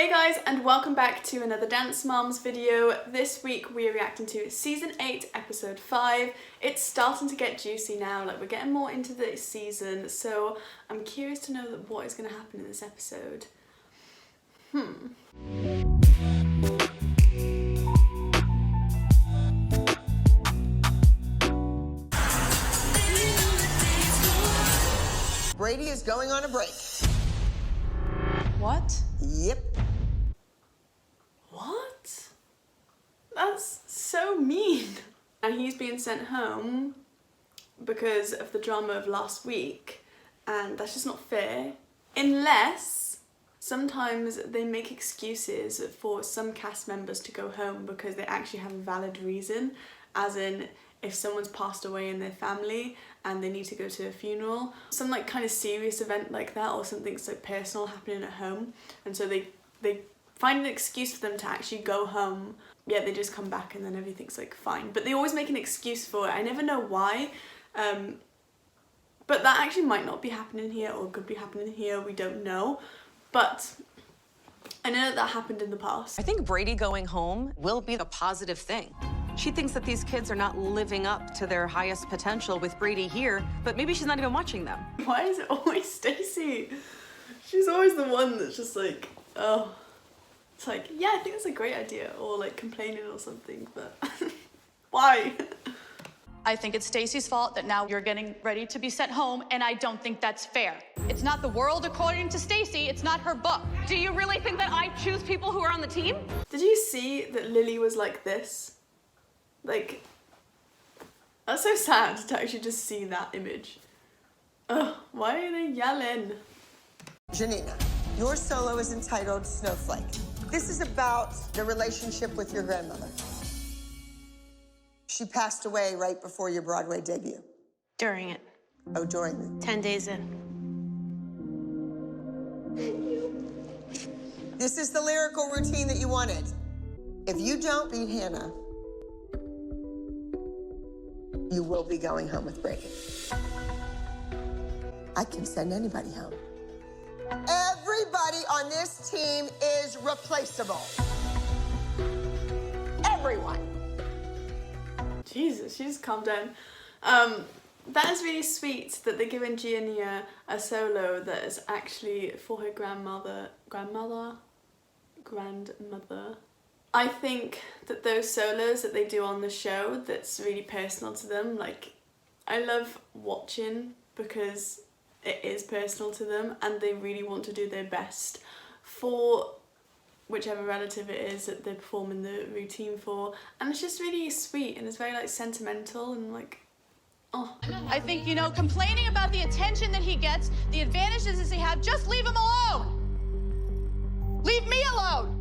Hey guys, and welcome back to another Dance Moms video. This week we are reacting to season 8 episode 5. It's starting to get juicy now, like we're getting more into the season, so I'm curious to know what is going to happen in this episode. Brady is going on a break. What? Yep. What? That's so mean. And he's being sent home because of the drama of last week, and that's just not fair. Unless sometimes they make excuses for some cast members to go home because they actually have a valid reason, as in if someone's passed away in their family and they need to go to a funeral, some like kind of serious event like that, or something so personal happening at home, and so they find an excuse for them to actually go home. Yeah, they just come back and then everything's like fine, but they always make an excuse for it. I never know why, but that actually might not be happening here, or could be happening here, we don't know, but I know that happened in the past. I think Brady going home will be a positive thing. She thinks that these kids are not living up to their highest potential with Brady here, but maybe she's not even watching them. Why is it always Stacey? She's always the one that's just like, oh, it's like, yeah, I think that's a great idea, or like complaining or something, but why? I think it's Stacey's fault that now you're getting ready to be sent home, and I don't think that's fair. It's not the world according to Stacey, it's not her book. Do you really think that I choose people who are on the team? Did you see that Lily was like this? Like, that's so sad to actually just see that image. Ugh, why are they yelling? Janina, your solo is entitled Snowflake. This is about the relationship with your grandmother. She passed away right before your Broadway debut. During it. Oh, during it. 10 days in. This is the lyrical routine that you wanted. If you don't beat Hannah, you will be going home with Brady. I can send anybody home. Everybody on this team is replaceable. Everyone. Jesus, she just calmed down. That is really sweet that they're giving Giannia a solo that is actually for her grandmother. I think that those solos that they do on the show that's really personal to them, like, I love watching because it is personal to them and they really want to do their best for whichever relative it is that they're performing the routine for, and it's just really sweet and it's very like sentimental and like, oh. I think, you know, complaining about the attention that he gets, the advantages he have, just leave him alone. Leave me alone.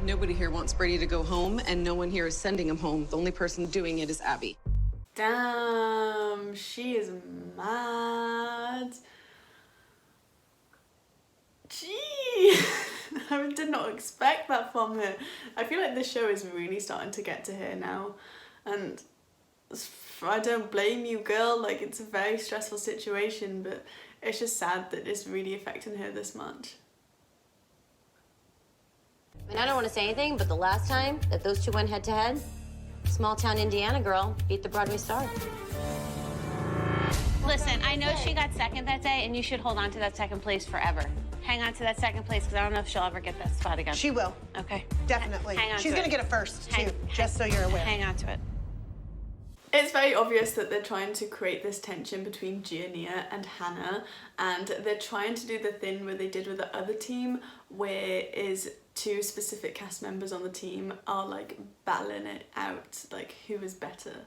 Nobody here wants Brady to go home, and no one here is sending him home. The only person doing it is Abby. Damn, she is mad. Gee, I did not expect that from her. I feel like this show is really starting to get to her now, and I don't blame you, girl. Like, it's a very stressful situation, but it's just sad that it's really affecting her this much. And I don't want to say anything, but the last time that those two went head-to-head, small-town Indiana girl beat the Broadway star. Listen, I know she got second that day, and you should hold on to that second place forever. Hang on to that second place, because I don't know if she'll ever get that spot again. She will. Okay. Definitely. Hang on She's to going it. to get a first, too, just so you're aware. Hang on to it. It's very obvious that they're trying to create this tension between Giannia and Hannah, and they're trying to do the thing where they did with the other team, where is two specific cast members on the team are like battling it out, like who is better.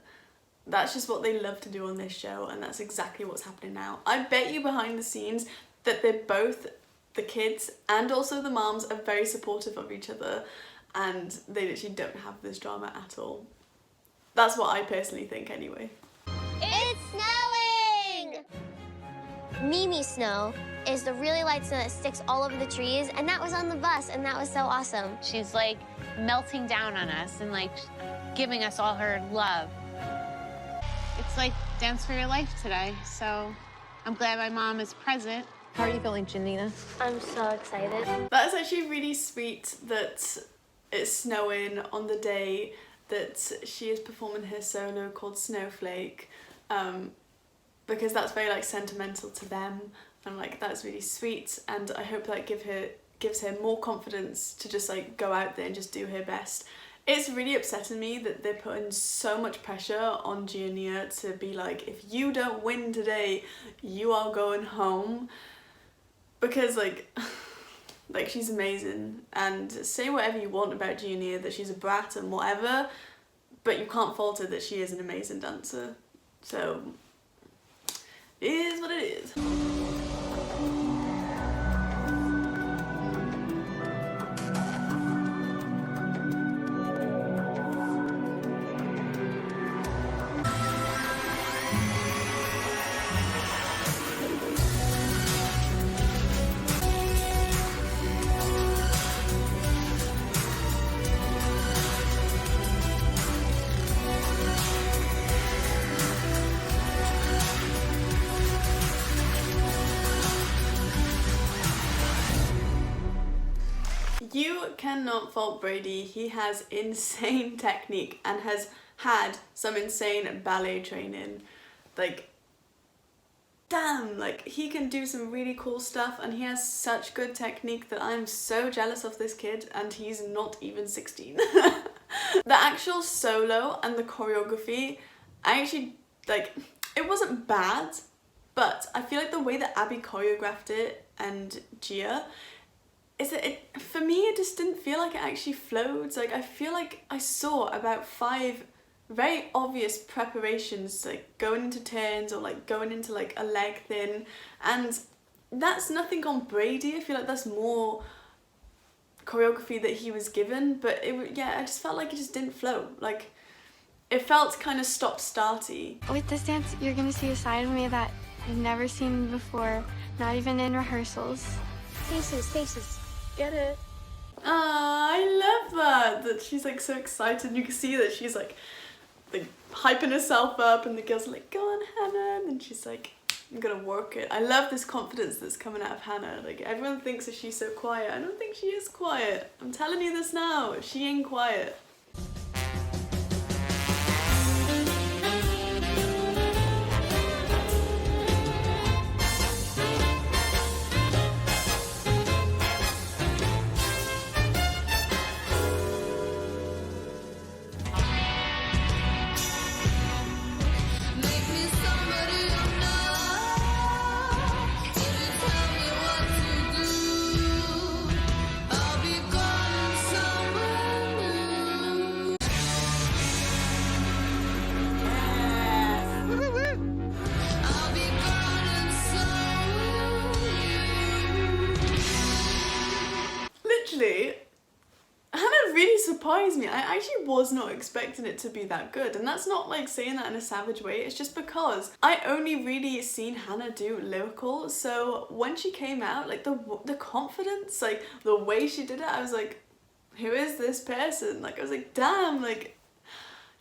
That's just what they love to do on this show, and that's exactly what's happening now. I bet you behind the scenes that they're both, the kids and also the moms, are very supportive of each other, and they literally don't have this drama at all. That's what I personally think anyway. It's snowing! Mimi snow is the really light snow that sticks all over the trees, and that was on the bus, and that was so awesome. She's like melting down on us and like giving us all her love. It's like Dance for Your Life today, so I'm glad my mom is present How are you feeling, Janina? I'm so excited. That is actually really sweet that it's snowing on the day that she is performing her solo called Snowflake, because that's very like sentimental to them, and like that's really sweet, and I hope that gives her more confidence to just like go out there and just do her best. It's really upsetting me that they're putting so much pressure on Giannia to be like, if you don't win today, you are going home, because like she's amazing, and say whatever you want about Giannia, that she's a brat and whatever, but you can't fault her that she is an amazing dancer. So it is what it is. You cannot fault Brady. He has insane technique and has had some insane ballet training. Like, damn, like he can do some really cool stuff, and he has such good technique that I'm so jealous of this kid, and he's not even 16. The actual solo and the choreography, I actually, like, it wasn't bad, but I feel like the way that Abby choreographed it and Gia, for me it just didn't feel like it actually flowed. Like, I feel like I saw about 5 very obvious preparations, like going into turns or like going into like a leg thin, and that's nothing on Brady. I feel like that's more choreography that he was given, but I just felt like it just didn't flow. Like, it felt kind of stop-starty. With this dance, you're gonna see a side of me that I've never seen before, not even in rehearsals. Faces. Get it? I love that she's like so excited. You can see that she's like hyping herself up, and the girls are like, go on Hannah, and then she's like, I'm gonna work it. I love this confidence that's coming out of Hannah. Like, everyone thinks that she's so quiet. I don't think she is quiet. I'm telling you this now, she ain't quiet. Hannah really surprised me. I actually was not expecting it to be that good, and that's not like saying that in a savage way. It's just because I only really seen Hannah do lyrical, so when she came out, like the confidence, like the way she did it, I was like, who is this person? Like, I was like, damn, like,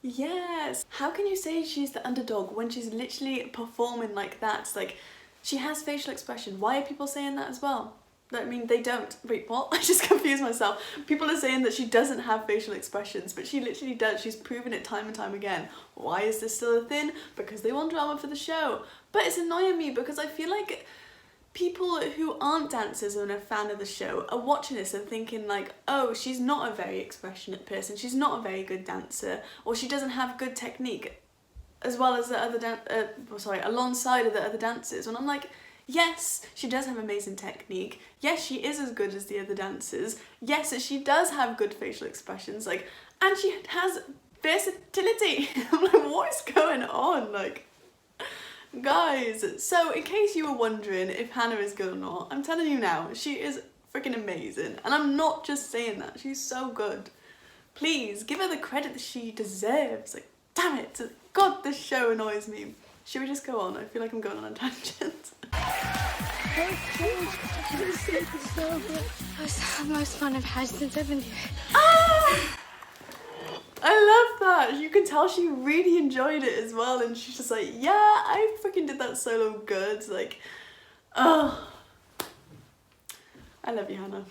yes. How can you say she's the underdog when she's literally performing like that? Like, she has facial expression. Why are people saying that as well? I mean, they don't. Wait, what? I just confused myself. People are saying that she doesn't have facial expressions, but she literally does. She's proven it time and time again. Why is this still a thing? Because they want drama for the show. But it's annoying me because I feel like people who aren't dancers and are a fan of the show are watching this and thinking like, oh, she's not a very expressionate person. She's not a very good dancer, or she doesn't have good technique as well as the other alongside of the other dancers. And I'm like, yes, she does have amazing technique. Yes, she is as good as the other dancers. Yes, she does have good facial expressions. Like, and she has versatility. I'm like, what is going on? Like, guys. So in case you were wondering if Hannah is good or not, I'm telling you now, she is freaking amazing. And I'm not just saying that. She's so good. Please give her the credit that she deserves. Like, damn it. God, this show annoys me. Should we just go on? I feel like I'm going on a tangent. That was the most fun I've had since I've been here. Ah! I love that. You can tell she really enjoyed it as well, and she's just like, yeah, I freaking did that solo good. Like, oh, I love you, Hannah.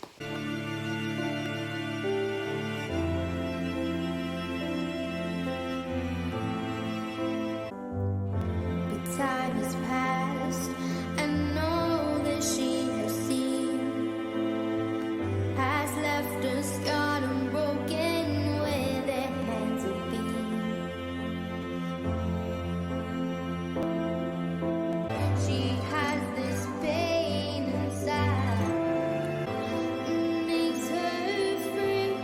The time has passed, and all that she has seen has left us scarred and broken where they're meant to be. She has this pain inside, makes her free,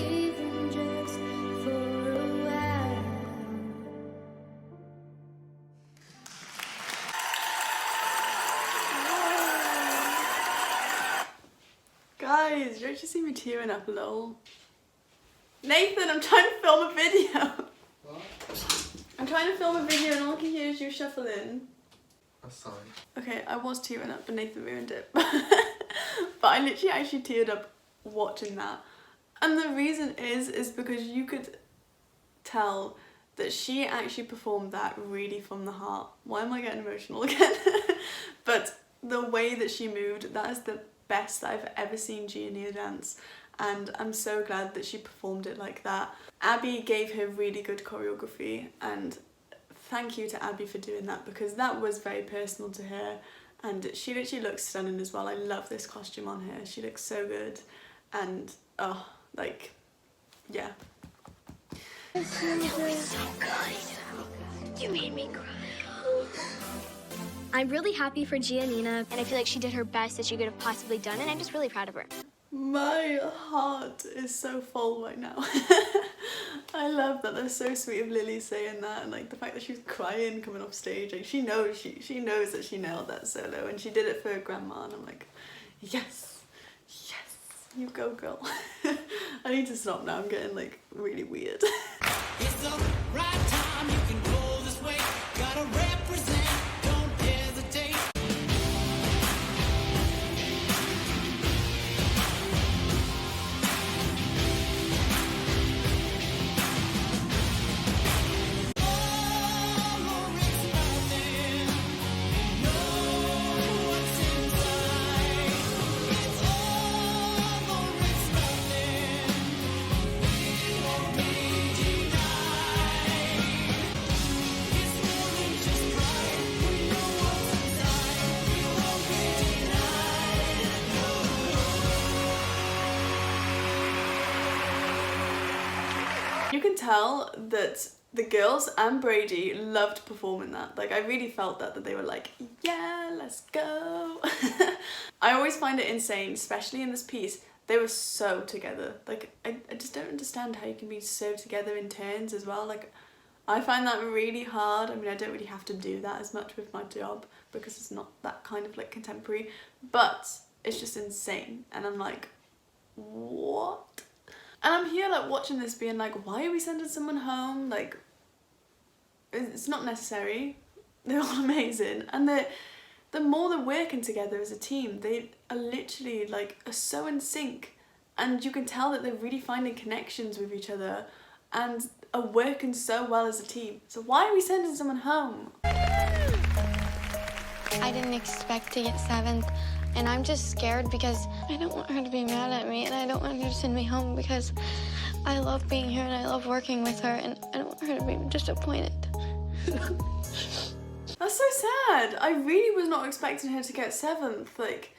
even just for a while. Guys, you actually see me tearing up a little. Nathan, I'm trying to film a video. What? I'm trying to film a video and all I can hear is you shuffling. That's fine. Okay, I was tearing up, but Nathan ruined it. But I literally actually teared up watching that. And the reason is because you could tell that she actually performed that really from the heart. Why am I getting emotional again? But the way that she moved, that is the best I've ever seen Giannia dance. And I'm so glad that she performed it like that. Abby gave her really good choreography, and thank you to Abby for doing that, because that was very personal to her, and she literally looks stunning as well. I love this costume on her. She looks so good, and oh, like, yeah. You're so good. You made me cry. I'm really happy for Giannina, and I feel like she did her best that she could have possibly done, and I'm just really proud of her. My heart is so full right now. I love that. That's so sweet of Lily saying that, and like the fact that she was crying coming off stage. Like she knows she knows that she nailed that solo, and she did it for her grandma, and I'm like, yes, yes, you go girl. I need to stop now. I'm getting like really weird. It's the right time, you can go this way. Gotta represent, don't hesitate. You can tell that the girls and Brady loved performing that. Like I really felt that they were like, yeah, let's go. I always find it insane, especially in this piece. They were so together. Like I just don't understand how you can be so together in turns as well. Like I find that really hard. I mean, I don't really have to do that as much with my job because it's not that kind of like contemporary, but it's just insane. And I'm like, what? And I'm here like watching this being like, why are we sending someone home? Like, it's not necessary. They're all amazing. And the more they're working together as a team, they are literally like are so in sync. And you can tell that they're really finding connections with each other and are working so well as a team. So why are we sending someone home? I didn't expect to get 7th, and I'm just scared because I don't want her to be mad at me, and I don't want her to send me home because I love being here and I love working with her, and I don't want her to be disappointed. That's so sad. I really was not expecting her to get 7th. Like,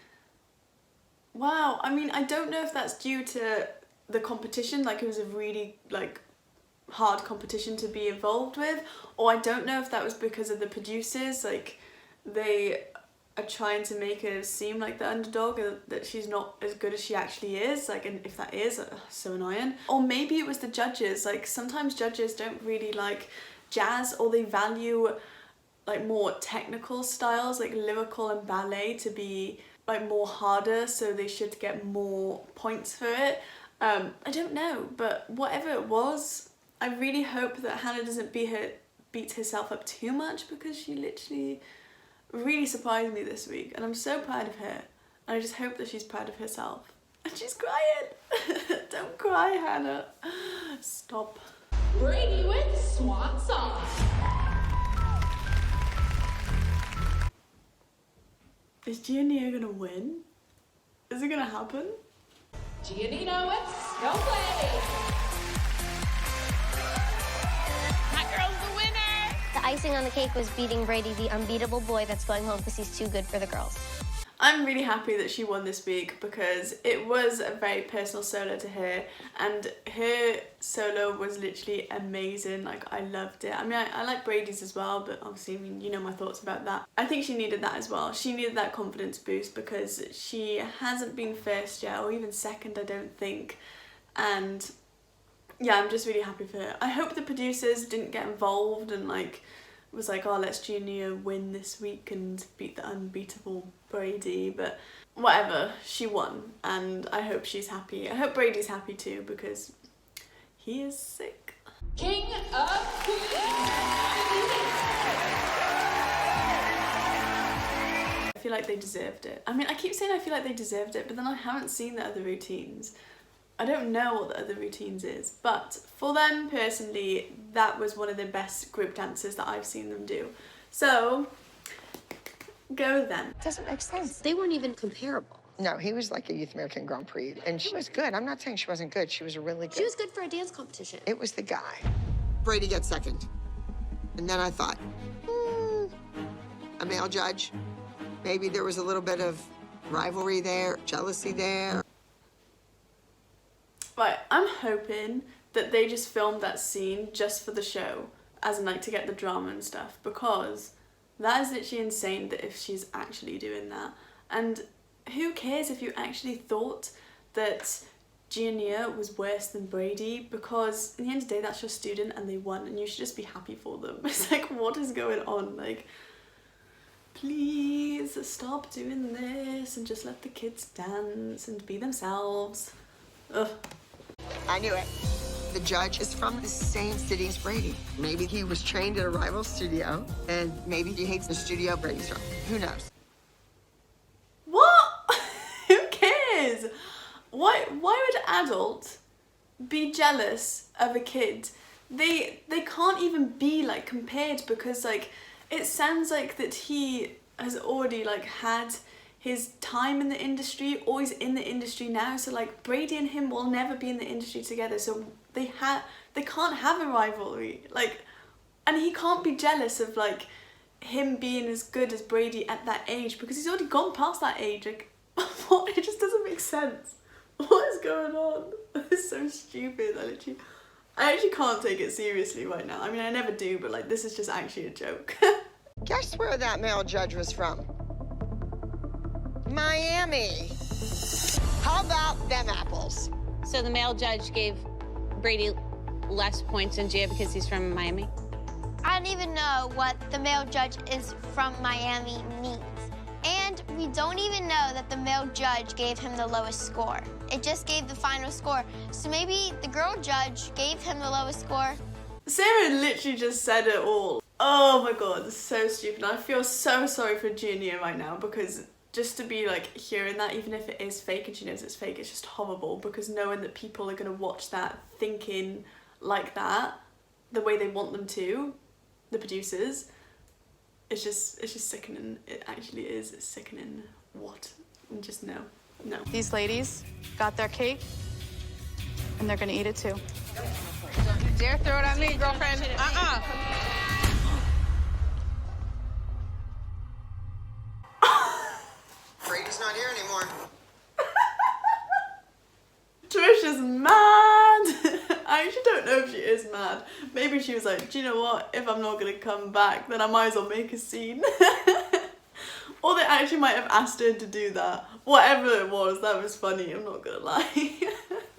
wow. I mean, I don't know if that's due to the competition, like it was a really like hard competition to be involved with, or I don't know if that was because of the producers, like they are trying to make her seem like the underdog and that she's not as good as she actually is, like, and if that is, so annoying. Or maybe it was the judges. Like sometimes judges don't really like jazz, or they value like more technical styles like lyrical and ballet to be like more harder, so they should get more points for it. I don't know, but whatever it was, I really hope that Hannah doesn't beat herself up too much, because she literally really surprised me this week, and I'm so proud of her, and I just hope that she's proud of herself. And she's crying. Don't cry, Hannah. Stop. Brady with Swan Song. Is Giannia gonna win? Is it gonna happen? Giannino and Snowflake. My girl's the winner. The icing on the cake was beating Brady, the unbeatable boy that's going home because he's too good for the girls. I'm really happy that she won this week because it was a very personal solo to her, and her solo was literally amazing. Like, I loved it. I mean, I like Brady's as well, but obviously, I mean, you know my thoughts about that. I think she needed that as well. She needed that confidence boost because she hasn't been first yet, or even second, I don't think. And yeah, I'm just really happy for her. I hope the producers didn't get involved and like was like, oh, let's Junior win this week and beat the unbeatable Brady, but whatever, she won, and I hope she's happy. I hope Brady's happy too because he is sick. King of Queens. I feel like they deserved it. I mean, I keep saying I feel like they deserved it, but then I haven't seen the other routines. I don't know what the other routines is, but for them personally, that was one of the best group dances that I've seen them do. So, go then. Doesn't make sense. They weren't even comparable. No, he was like a Youth American Grand Prix, and she was good. I'm not saying she wasn't good. She was really good. She was good for a dance competition. It was the guy. Brady gets second. And then I thought, a male judge. Maybe there was a little bit of rivalry there, jealousy there. Right, I'm hoping that they just filmed that scene just for the show, as in like to get the drama and stuff, because that is literally insane that if she's actually doing that. And who cares if you actually thought that Junior was worse than Brady, because in the end of the day that's your student and they won and you should just be happy for them. It's like, what is going on? Like, please stop doing this and just let the kids dance and be themselves. Ugh. I knew it. The judge is from the same city as Brady. Maybe he was trained at a rival studio, and maybe he hates the studio Brady's from. Who knows? What? Who cares? Why would an adult be jealous of a kid? They can't even be like compared, because like it sounds like that he has already like had his time in the industry, or he's in the industry now, so like Brady and him will never be in the industry together, so they can't have a rivalry, like, and he can't be jealous of like him being as good as Brady at that age, because he's already gone past that age. Like, what? It just doesn't make sense. What is going on? It's so stupid. I actually can't take it seriously right now. I mean, I never do, but like this is just actually a joke. Guess where that male judge was from? Miami. How about them apples? So the male judge gave Brady less points than Gia because he's from Miami? I don't even know what the male judge is from Miami means. And we don't even know that the male judge gave him the lowest score. It just gave the final score. So maybe the girl judge gave him the lowest score. Sarah literally just said it all. Oh my god, this is so stupid. I feel so sorry for Junior right now, because just to be like hearing that, even if it is fake and she knows it's fake, it's just horrible, because knowing that people are going to watch that thinking like that, the way they want them to, the producers, it's just sickening. It actually is sickening. What? And just no. These ladies got their cake, and they're gonna eat it too. Don't you dare throw it at me, girlfriend. Brady's not here anymore. Trish is mad. I actually don't know if she is mad. Maybe she was like, do you know what? If I'm not gonna come back, then I might as well make a scene. Or they actually might have asked her to do that. Whatever it was, that was funny, I'm not gonna lie.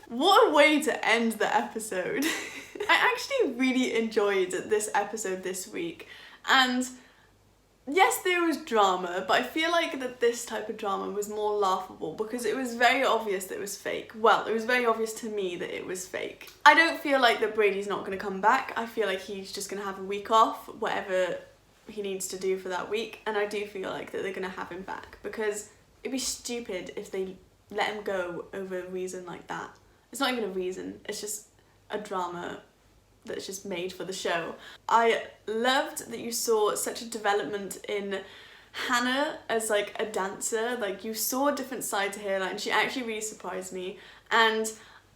What a way to end the episode. I actually really enjoyed this episode this week. And yes, there was drama, but I feel like that this type of drama was more laughable because it was very obvious that it was fake. Well, it was very obvious to me that it was fake. I don't feel like that Brady's not going to come back. I feel like he's just going to have a week off, whatever he needs to do for that week. And I do feel like that they're going to have him back, because it'd be stupid if they let him go over a reason like that. It's not even a reason, it's just a drama that's just made for the show. I loved that you saw such a development in Hannah as like a dancer, like you saw a different side to her, and she actually really surprised me. And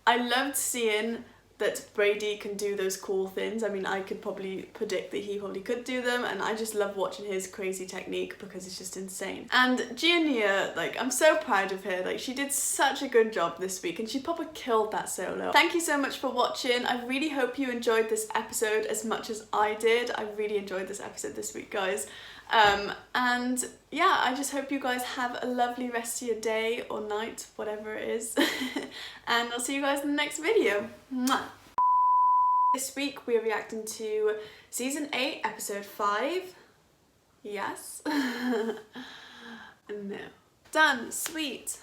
I loved seeing that Brady can do those cool things. I mean, I could probably predict that he probably could do them, and I just love watching his crazy technique because it's just insane. And Giannia, like, I'm so proud of her. Like, she did such a good job this week, and she probably killed that solo. Thank you so much for watching. I really hope you enjoyed this episode as much as I did. I really enjoyed this episode this week, guys. And yeah, I just hope you guys have a lovely rest of your day or night, whatever it is. And I'll see you guys in the next video. Mwah. This week we're reacting to season 8, episode 5. Yes. No. Done. Sweet.